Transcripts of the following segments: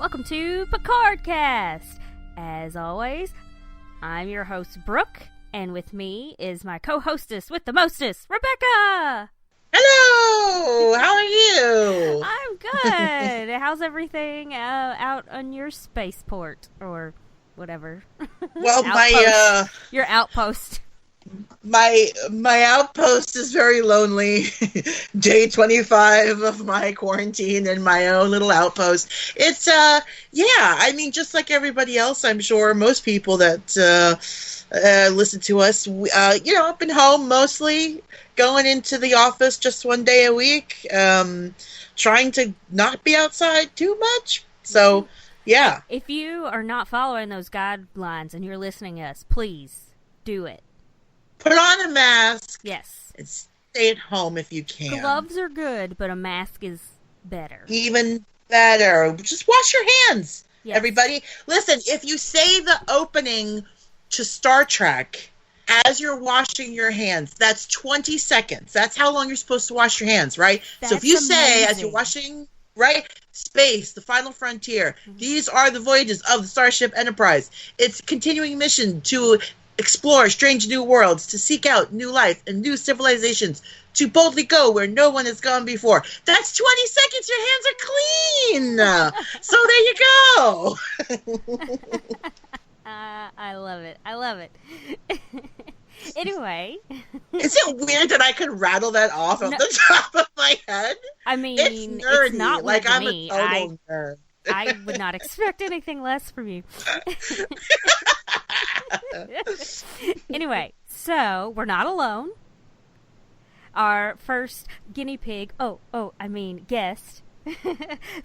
Welcome to Picardcast. As always, I'm your host, Brooke, and with me is my co-hostess with the mostest, Rebecca! Hello! How are you? I'm good. How's everything out on your spaceport, or whatever? Well, your outpost. My outpost is very lonely. Day 25 of my quarantine in my own little outpost. It's I mean, just like everybody else, I'm sure most people that listen to us, I've been home mostly, going into the office just one day a week, trying to not be outside too much. So, yeah. If you are not following those guidelines and you're listening to us, please do it. Put on a mask. Yes. And stay at home if you can. Gloves are good, but a mask is better. Even better. Just wash your hands, yes. Everybody. Listen, if you say the opening to Star Trek as you're washing your hands, that's 20 seconds. That's how long you're supposed to wash your hands, right? That's so if you amazing. say, as you're washing, right, space, the final frontier, these are the voyages of the Starship Enterprise. It's a continuing mission to explore strange new worlds, to seek out new life and new civilizations, to boldly go where no one has gone before. That's 20 seconds. Your hands are clean. So there you go. I love it. I love it. Anyway. Is it weird that I could rattle that off the top of my head? I mean, it's nerdy. It's not like I'm a total nerd. I would not expect anything less from you. Anyway, so we're not alone. Our first guinea pig, guest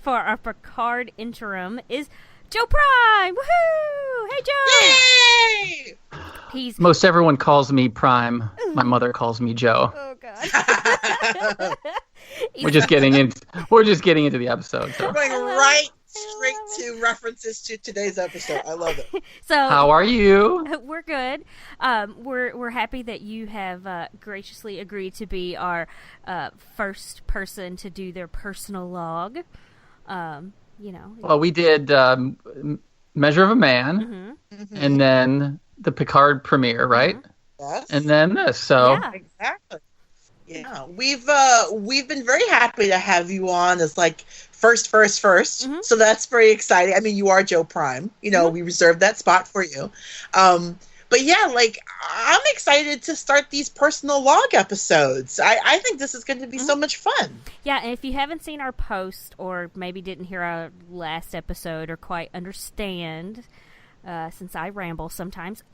for our Picard interim is Joe Prime. Woohoo! Hey, Joe! Yay! Most everyone calls me Prime. My mother calls me Joe. Oh God. We're just getting into the episode. So. We're going right straight to references to today's episode. I love it. So, how are you? We're good. We're happy that you have graciously agreed to be our first person to do their personal log. Well, we did Measure of a Man, and then the Picard premiere, right? Yes. And then this. So yeah. Exactly. Yeah, we've been very happy to have you on as like first. Mm-hmm. So that's very exciting. I mean, you are Joe Prime. We reserved that spot for you. But yeah, like I'm excited to start these personal log episodes. I think this is going to be so much fun. Yeah, and if you haven't seen our post or maybe didn't hear our last episode or quite understand, since I ramble sometimes,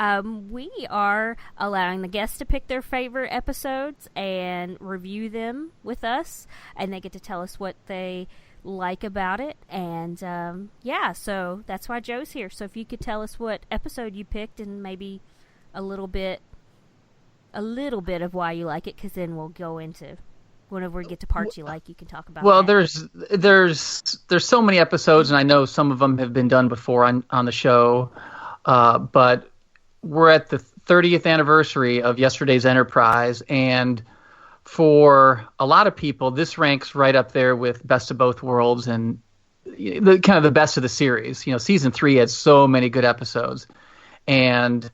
we are allowing the guests to pick their favorite episodes and review them with us, and they get to tell us what they like about it. And so that's why Joe's here. So if you could tell us what episode you picked and maybe a little bit of why you like it, because then we'll go into whenever we get to parts you like, you can talk about. Well, that. there's so many episodes, and I know some of them have been done before on the show, but we're at the 30th anniversary of yesterday's Enterprise, and for a lot of people, this ranks right up there with Best of Both Worlds and the kind of the best of the series. Season 3 had so many good episodes, and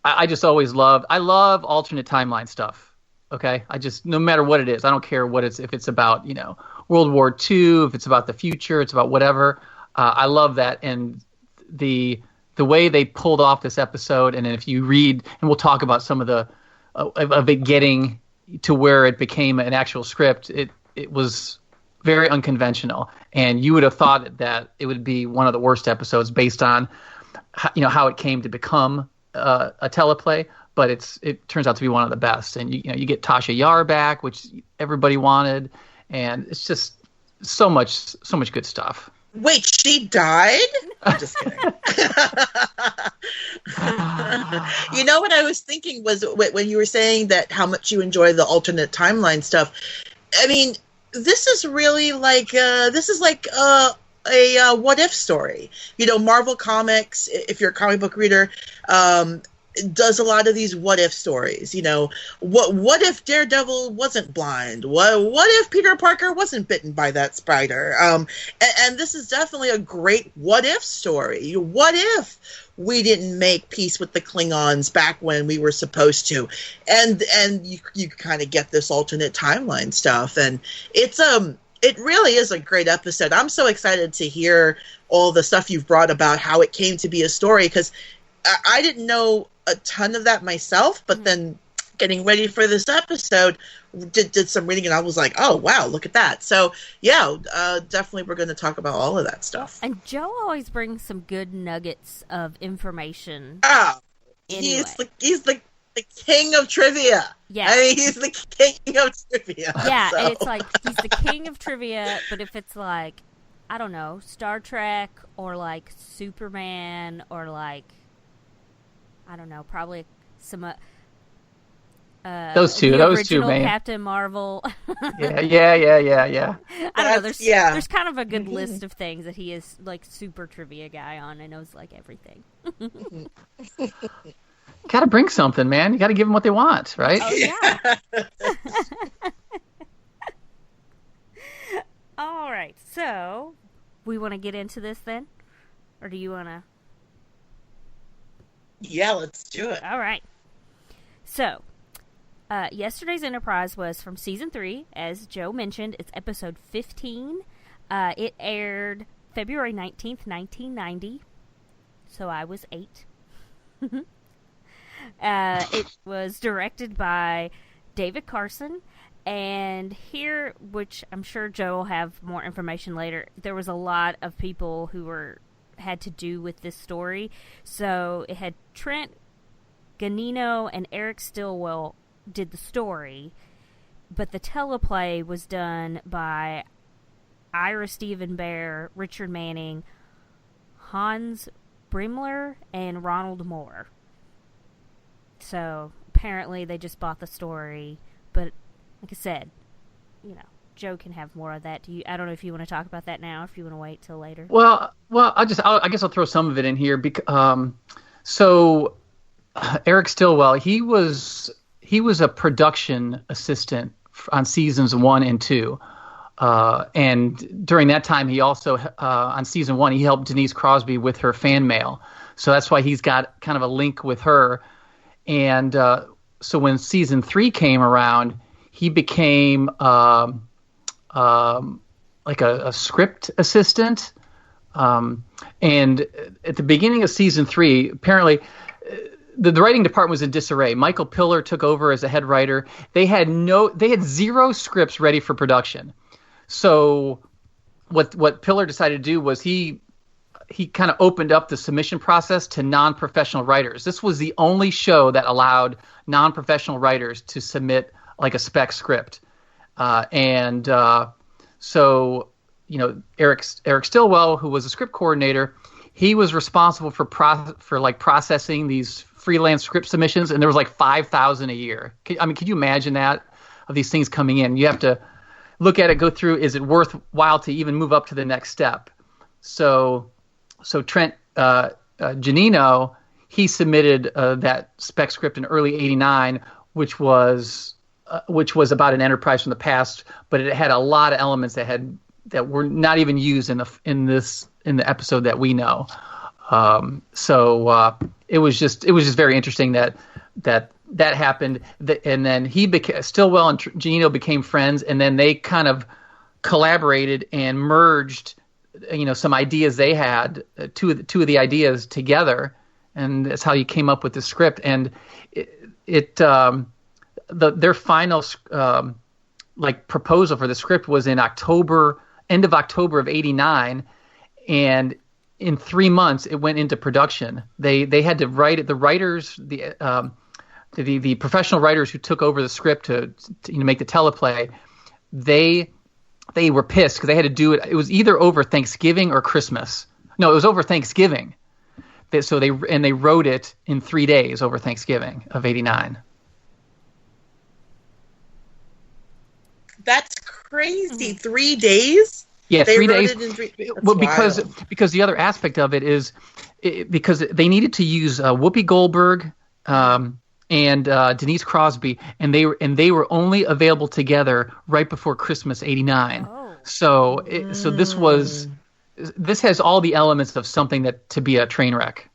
I just always love alternate timeline stuff. Okay, no matter what it is, I don't care if it's about World War II, if it's about the future, it's about whatever. I love that, and the way they pulled off this episode. And then if you read, and we'll talk about some of the of it getting to where it became an actual script, it was very unconventional, and you would have thought that it would be one of the worst episodes based on how it came to become a teleplay. But it turns out to be one of the best, and you get Tasha Yar back, which everybody wanted, and it's just so much good stuff. Wait, she died? I'm just kidding. What I was thinking was when you were saying that how much you enjoy the alternate timeline stuff. I mean, this is really like a what if story. Marvel Comics, if you're a comic book reader, does a lot of these what if stories. You know, what if Daredevil wasn't blind? What if Peter Parker wasn't bitten by that spider? And this is definitely a great what if story. What if we didn't make peace with the Klingons back when we were supposed to? And you kind of get this alternate timeline stuff, and it really is a great episode. I'm so excited to hear all the stuff you've brought about how it came to be a story, because I didn't know a ton of that myself, but then getting ready for this episode, did some reading, and I was like, oh, wow, look at that. So, yeah, definitely we're going to talk about all of that stuff. And Joe always brings some good nuggets of information. Anyway. He's the king of trivia. Yeah. I mean, he's the king of trivia. Yeah, so. And it's like, he's the king of trivia, but if it's like, I don't know, Star Trek, or like Superman, or like, I don't know, probably some those two, man. Captain Marvel. yeah. I don't know. There's kind of a good list of things that he is like super trivia guy on and knows like everything. Got to bring something, man. You got to give them what they want, right? Oh yeah. All right. So, we want to get into this then, or do you want to? Yeah, let's do it. All right. So, yesterday's Enterprise was from Season 3. As Joe mentioned, it's Episode 15. It aired February 19th, 1990. So I was 8. It was directed by David Carson. And here, which I'm sure Joe will have more information later, there was a lot of people who had to do with this story. So it had Trent Ganino and Eric Stillwell did the story, but the teleplay was done by Ira Stephen Bear, Richard Manning, Hans Brimler, and Ronald Moore. So apparently they just bought the story, but like I said, you know, Joe can have more of that. I don't know if you want to talk about that now, if you want to wait till later. Well, I guess I'll throw some of it in here. So Eric Stillwell, he was a production assistant on seasons 1 and 2. And during that time, he also, on season 1, he helped Denise Crosby with her fan mail. So that's why he's got kind of a link with her. And so when season 3 came around, he became like a script assistant. And at the beginning of season 3, apparently the writing department was in disarray. Michael Piller took over as the head writer. They had 0 scripts ready for production. So what Piller decided to do was he kind of opened up the submission process to non-professional writers. This was the only show that allowed non-professional writers to submit like a spec script. So, you know, Eric Stillwell, who was a script coordinator, he was responsible for processing these freelance script submissions, and there was like 5,000 a year. Could you imagine that, of these things coming in? You have to look at it, go through, is it worthwhile to even move up to the next step? So Trent Janino, he submitted that spec script in early '89, which was about an Enterprise from the past, but it had a lot of elements that were not even used in the episode that we know. So it was just very interesting that happened. And then Stillwell and Janino became friends, and then they kind of collaborated and merged, you know, some ideas they had, two of the ideas together, and that's how you came up with the script. And their final proposal for the script was in end of October of '89, and in 3 months it went into production. They had to write it. The writers, the professional writers who took over the script to make the teleplay, they were pissed because they had to do it. It was either over Thanksgiving or Christmas. No, it was over Thanksgiving. So they wrote it in 3 days over Thanksgiving of '89. That's crazy. 3 days? Yeah, they 3 wrote days. It in 3 Well, because the other aspect of it is because they needed to use Whoopi Goldberg and Denise Crosby, and they were only available together right before Christmas '89. Oh. So this has all the elements of something that to be a train wreck,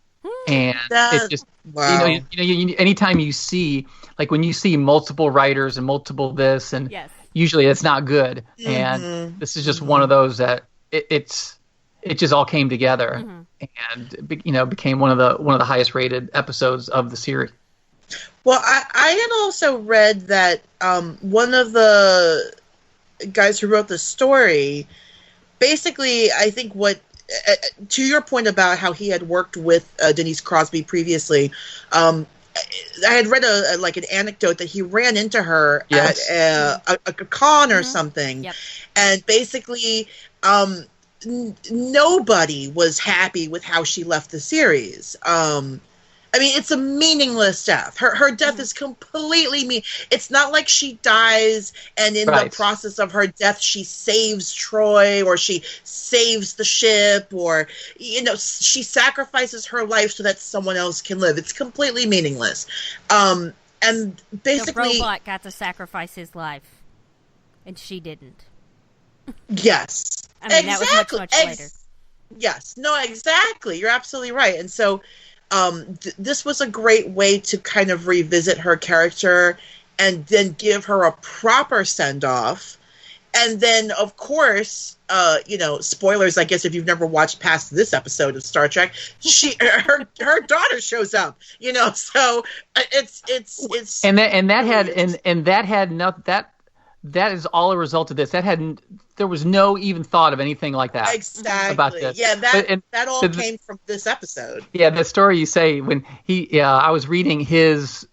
and it just wow. Anytime you see, like when you see multiple writers and multiple this, and usually it's not good, and this is just one of those that it just all came together, and became one of the highest rated episodes of the series. Well, I had also read that one of the guys who wrote the story, basically, I think to your point about how he had worked with Denise Crosby previously, I had read an anecdote that he ran into her at a con or something, and basically nobody was happy with how she left the series. I mean, it's a meaningless death. Her death is completely mean. It's not like she dies and in the process of her death she saves Troy or she saves the ship or, she sacrifices her life so that someone else can live. It's completely meaningless. And basically... The robot got to sacrifice his life, and she didn't. Yes. I mean, exactly. That was much later. Yes. No, exactly. You're absolutely right. And so... this was a great way to kind of revisit her character and then give her a proper send-off. And then, of course, spoilers, I guess, if you've never watched past this episode of Star Trek, her daughter shows up, so it's that is all a result of this. There was no even thought of anything like that. Exactly. About this. Yeah, that all came from this episode. Yeah, the story you say when I was reading his,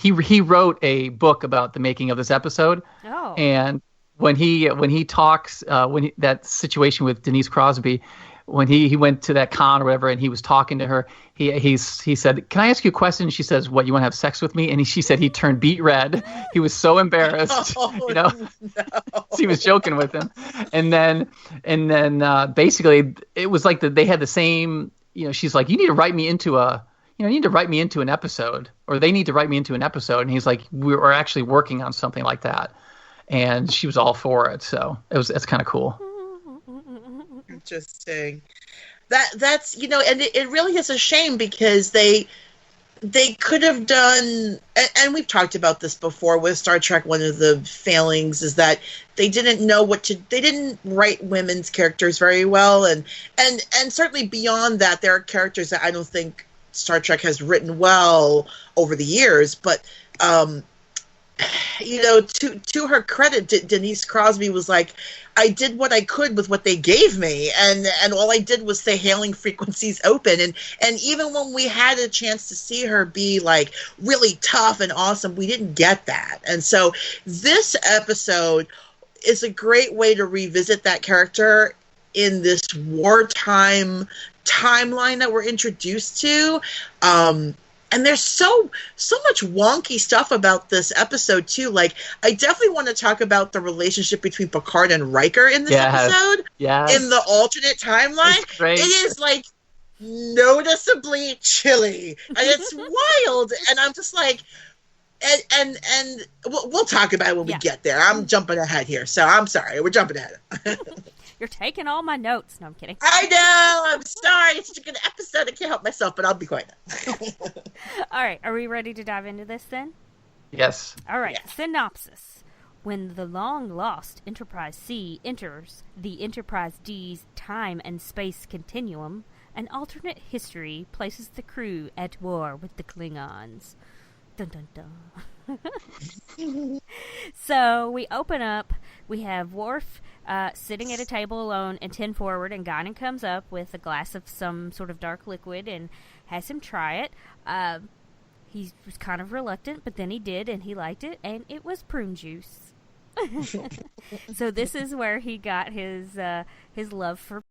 he wrote a book about the making of this episode. Oh. And when he talks, that situation with Denise Crosby, when he went to that con or whatever, and he was talking to her, he said, "Can I ask you a question?" She says, "What, you want to have sex with me?" And she said he turned beet red. He was so embarrassed, No. He was joking with him, and then basically it was like they had the same. She's like, "You need to write me into an episode, or they need to write me into an episode." And he's like, "We're actually working on something like that," and she was all for it. So it's kind of cool. Interesting. That's and it really is a shame because they could have done, and we've talked about this before with Star Trek. One of the failings is that they didn't know they didn't write women's characters very well, and certainly beyond that, there are characters that I don't think Star Trek has written well over the years, but to her credit, Denise Crosby was like, I did what I could with what they gave me, and all I did was say hailing frequencies open, and even when we had a chance to see her be like really tough and awesome, we didn't get that. And so this episode is a great way to revisit that character in this wartime timeline that we're introduced to. And there's so much wonky stuff about this episode, too. Like, I definitely want to talk about the relationship between Picard and Riker in this episode. Yes. In the alternate timeline. It is, like, noticeably chilly. And it's wild. And I'm just like... And we'll talk about it when we get there. I'm jumping ahead here, so I'm sorry. We're jumping ahead. You're taking all my notes. No, I'm kidding. I know. I'm sorry. It's such a good episode. I can't help myself, but I'll be quiet. All right. Are we ready to dive into this then? Yes. All right. Yeah. Synopsis. When the long-lost Enterprise C enters the Enterprise D's time and space continuum, an alternate history places the crew at war with the Klingons. Dun, dun, dun. So we open up. We have Worf sitting at a table alone and 10 forward, and Guinan comes up with a glass of some sort of dark liquid and has him try it. He was kind of reluctant, but then he did, and he liked it, and it was prune juice. So this is where he got his love for